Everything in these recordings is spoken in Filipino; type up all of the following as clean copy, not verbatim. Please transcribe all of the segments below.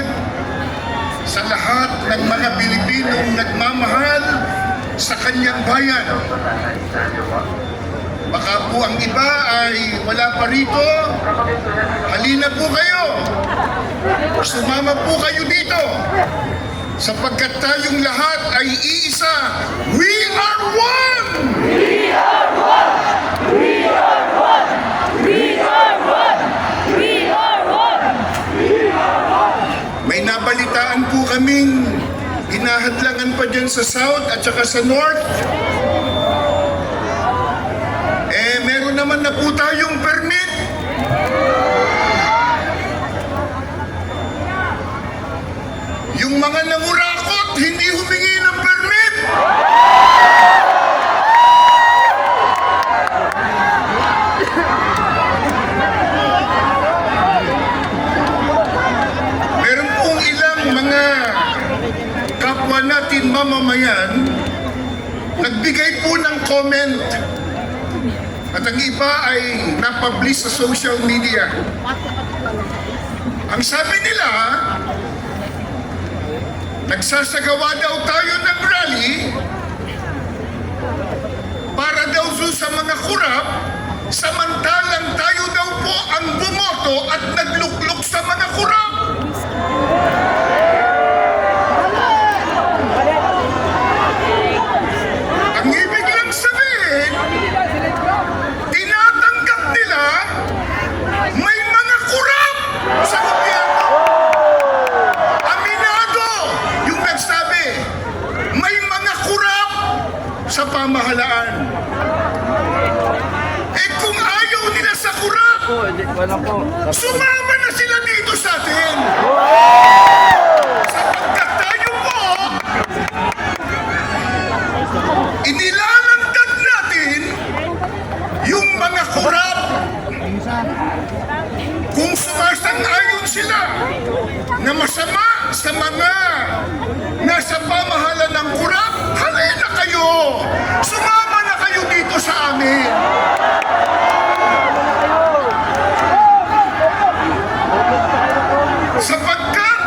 pahayag sa lahat ng mga Pilipinong nagmamahal sa kanyang bayan. Baka po ang iba ay wala pa rito. Halina po kayo. Sumama po kayo dito. Sapagkat tayong lahat ay iisa. We are one! We are one! We are one! We are one! We are one! We are one! May nabalitaan po kaming hinahadlangan pa dyan sa South at saka sa North. Meron naman na po tayong permit. Yung mga nangurakot, hindi humingi ng permit. Meron pong ilang mga kapwa natin mamamayan nagbigay po ng comment at ang iba ay napublish sa social media. Ang sabi nila, nagsasagawa daw tayo ng rally para daw sa mga kurap, samantalang tayo daw po ang bumoto at nagluklok sa mga kurap. Ang ibig lang sabihin, tinatanggap nila may mga kurap sa gobyerno. Aminado yung nagsabi, may mga kurap sa pamahalaan. Kung ayaw nila sa kurap, sumama na sila dito sa atin. Sapagkat tayo po, inilalantad natin yung mga kurap. Kung sumasang-ayon sila na masama sa mga nasa pamahalaan ng kurap, halina kayo! Sumama na kayo dito sa amin! Sapagkat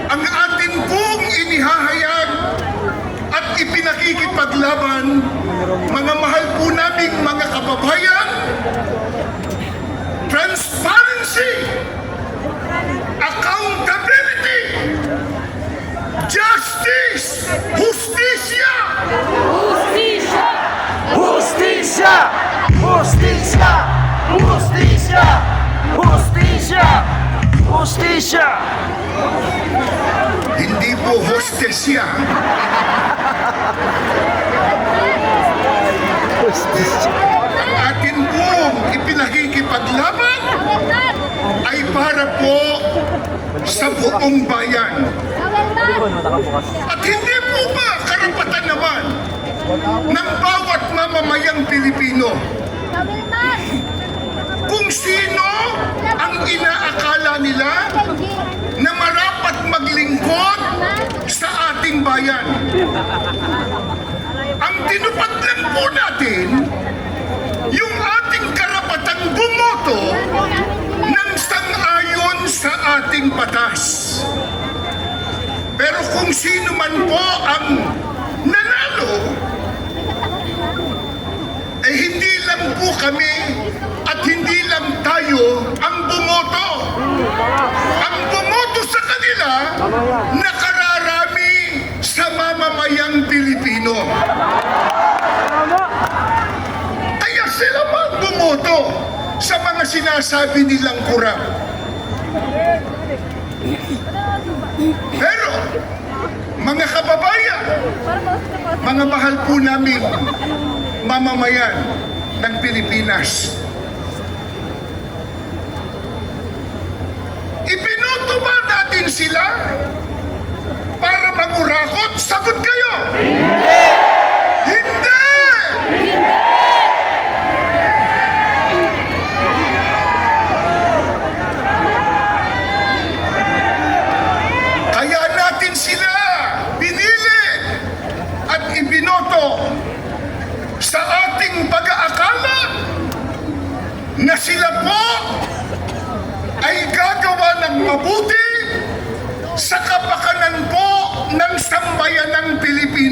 ang atin pong inihahayag at ipinakikipaglaban, mga mahal po naming mga kababayan, transparency, accountability, justice, justisya. Justicia! Justicia! Justicia! Justicia! Justicia! Justicia! Hindi po hostesya. Ang atin pong ipinakikipaglaban ay para po sa buong bayan. At hindi po ba karapatan naman ng bawat mamamayang Pilipino kung sino ang inaakala nila na marapat maglingkod sa ating bayan. Ang tinupad lang po natin yung ating karapatang bumoto ng sang-ayon sa ating batas. Pero kung sino man po ang nanalo, eh hindi lang po kami at hindi lang tayo ang bumoto. Ang bumoto sa kanila, nakararami sa mamamayang Pilipino. Kaya sila man bumoto sa mga sinasabi nilang kurap. Pero, mga kababayan, mga mahal po namin mamamayan ng Pilipinas, ibinoto ba natin sila para mangurakot? Sagot kayo! Hindi! Hindi! Kaya natin sila pinili at ibinoto sa ating pag-aakala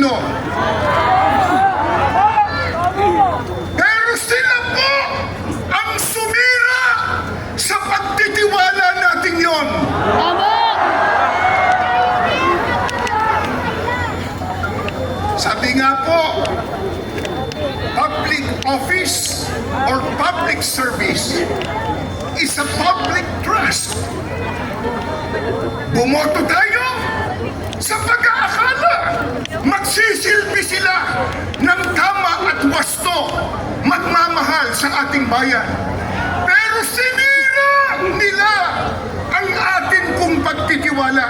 Pilipino. Pero sila po ang sumira sa pagtitiwala natin yon. Tama! Sabi nga po, public office or public service is a public trust. Bumoto tayo sa pag-aakala magsisilbi sila ng tama at wasto, magmamahal sa ating bayan. Pero sinira nila ang atin kong pagtitiwala.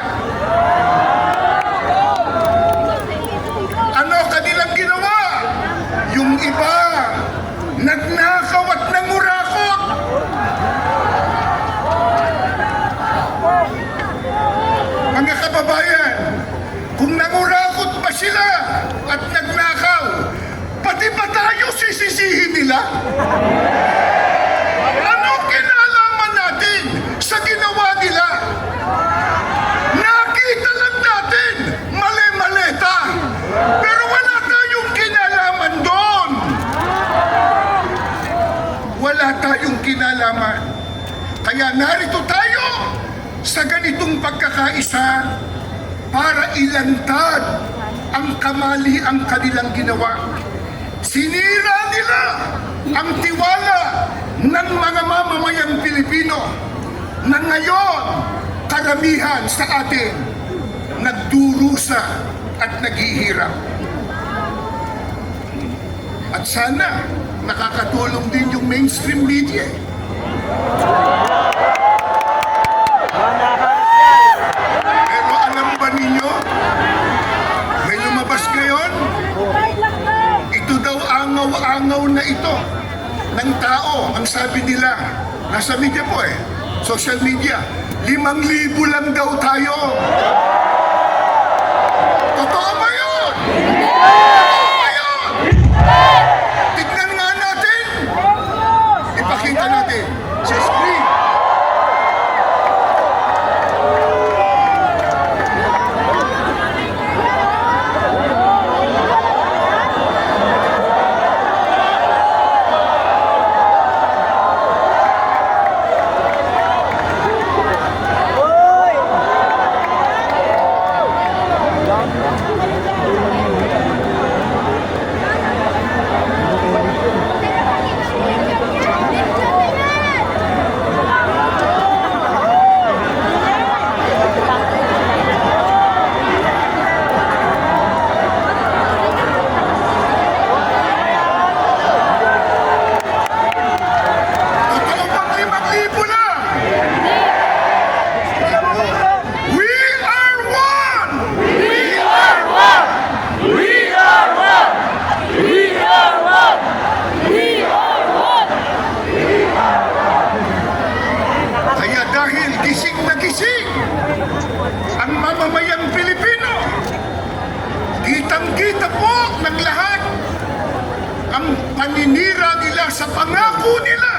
Ano kanilang ginawa? Yung iba, nagnakaw at nangurakot. Mga kababayan, kung nangurakot pa sila at nagnakaw, pati ba tayo sisisihin nila? Ano kinalaman natin sa ginawa nila? Nakita lang natin, mali-maleta. Pero wala tayong kinalaman doon. Wala tayong kinalaman. Kaya narito tayo sa ganitong pagkakaisa para ilantad ang kamali ang kanilang ginawa. Sinira nila ang tiwala ng mga mamamayang Pilipino na ngayon karamihan sa atin nagdurusa at naghihirap. At sana nakakatulong din yung mainstream media. Pero alam ba ninyo, may lumabas ngayon, ito daw angaw-angaw na ito ng tao. Ang sabi nila, nasa media po social media, 5,000 lang daw tayo. Totoo ba yun? Totoo ba yun? Tignan nga natin. Ipakita natin sa screen. Totoo bang 5,000 lang? We are one! We are one! We are one! We are one! We are one! Kaya dahil gising na gising ang mamamayang Pilipino, kitang-kita po ng lahat ang paninira nila sa pangako nila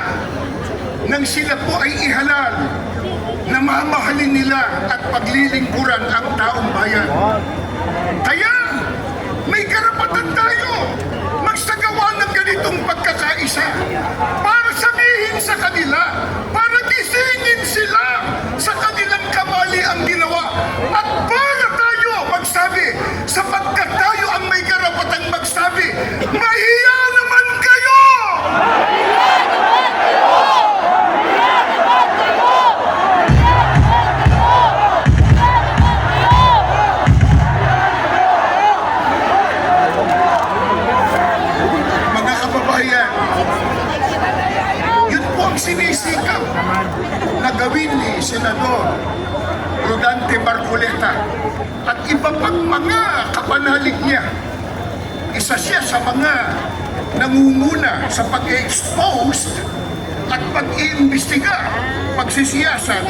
nang sila po ay ihalal na mamahalin nila at paglilingkuran ang taong bayan. Kaya may karapatan tayo magsagawa ng ganitong pagkakaisa para sabihin sa kanila, para gisingin sila sa kanilang kamali ang ginawa at para tayo magsabi, sapagkat tayo ang may karapatang magsabi, mahiya naman kayo! Mahiya naman kayo! Mahiya naman kayo! Mahiya naman kayo! Mga kababayan, yun po ang sinisikap na gawin ni Senador Rodante Marcoleta at iba pang mga kapanalig niya. Isa siya sa mga nangunguna sa pag-expose at pag-iimbestiga, pagsisiyasat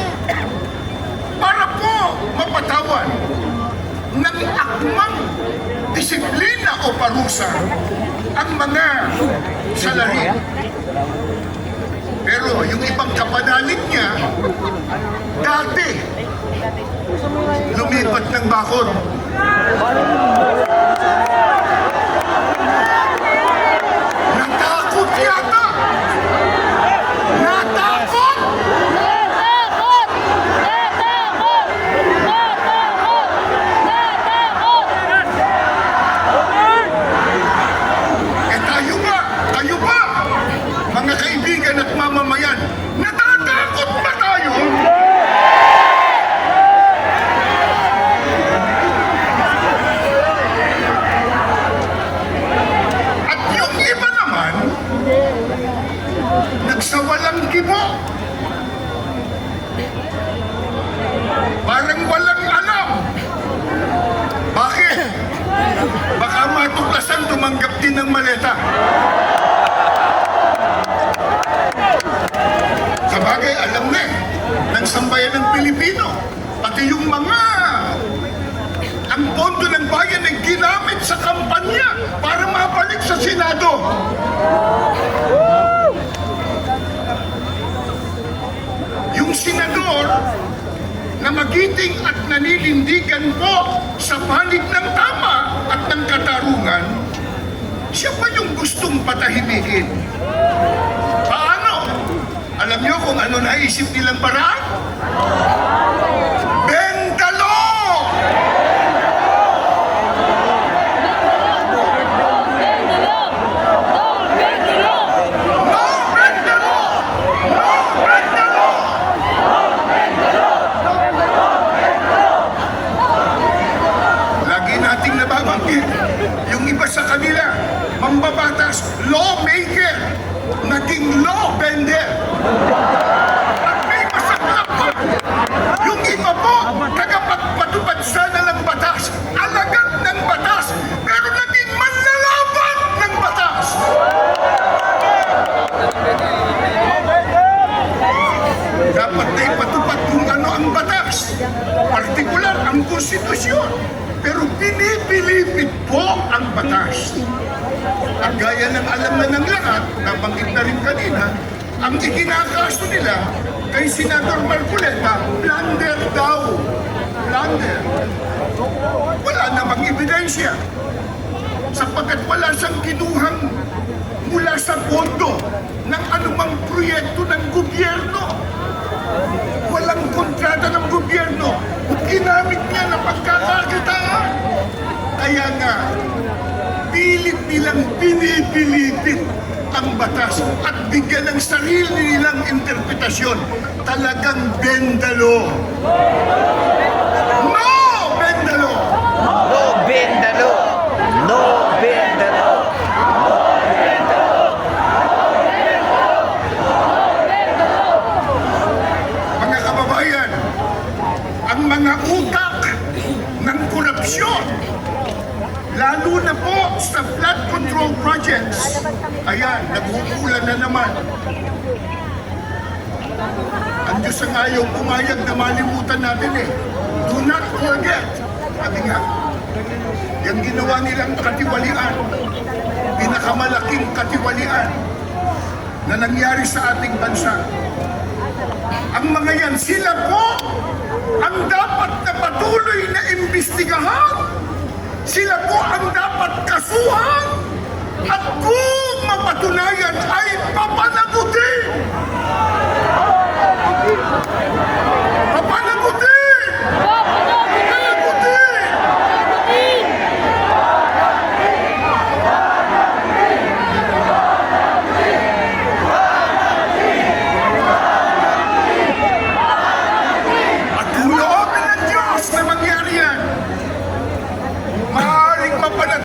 para po mapatawan ng akmang disiplina o parusa ang mga salarin. Pero yung ibang kapanalig niya, dati lumipat ng bakod. ang pondo ng bayan ay ginamit sa kampanya para mabalik sa Senado. Yung senador na magiting at naninindigan po sa panig ng tama at ng katarungan, siya pa yung gustong patahimikin. Paano? Alam niyo kung ano naisip nilang paraan? Bendalo! No Bendalo! No Bendalo! Lagi nating nababanggit, yung iba sa kanila, mambabatas, lawmaker, naging law bender. At may masaklap pa. Yung iba po, tagapagpatupad sana ng batas, alagad ng batas, pero naging manlalaban ng batas. Dapat na ipatupad kung ano ang batas, partikular ang konstitusyon, pero pinipilipit po ang batas. At gaya ng alam na ng lahat, nabanggit na rin kanina, ang ikinakaso nila kay Senador Marcoleta, blunder daw. Blunder. Wala namang ebidensya. Sapagkat wala siyang kinuhang mula sa pondo ng anumang proyekto ng gobyerno. Walang kontrata ng gobyerno. Ginamit niya na pagkakakitaan. Kaya nga, pilit nilang pinipilipit ang batas at bigyan ng sarili nilang interpretasyon. Talagang bendalo. No bendalo! No Bendalo! No Bendalo! Mga kababayan, ang mga utak ng korupsyon, lalo na po sa flood control projects, ayan, naghuhulan na naman. Ang Diyos ang ayaw pumayag na malimutan natin eh. Do not forget. Sabi nga, yung ginawa nilang katiwalian, pinakamalaking katiwalian na nangyari sa ating bansa. Ang mga yan, sila po ang dapat na patuloy na imbestigahan. Sila po ang dapat kasuhan. At kung mapatunayan ay papanagutin.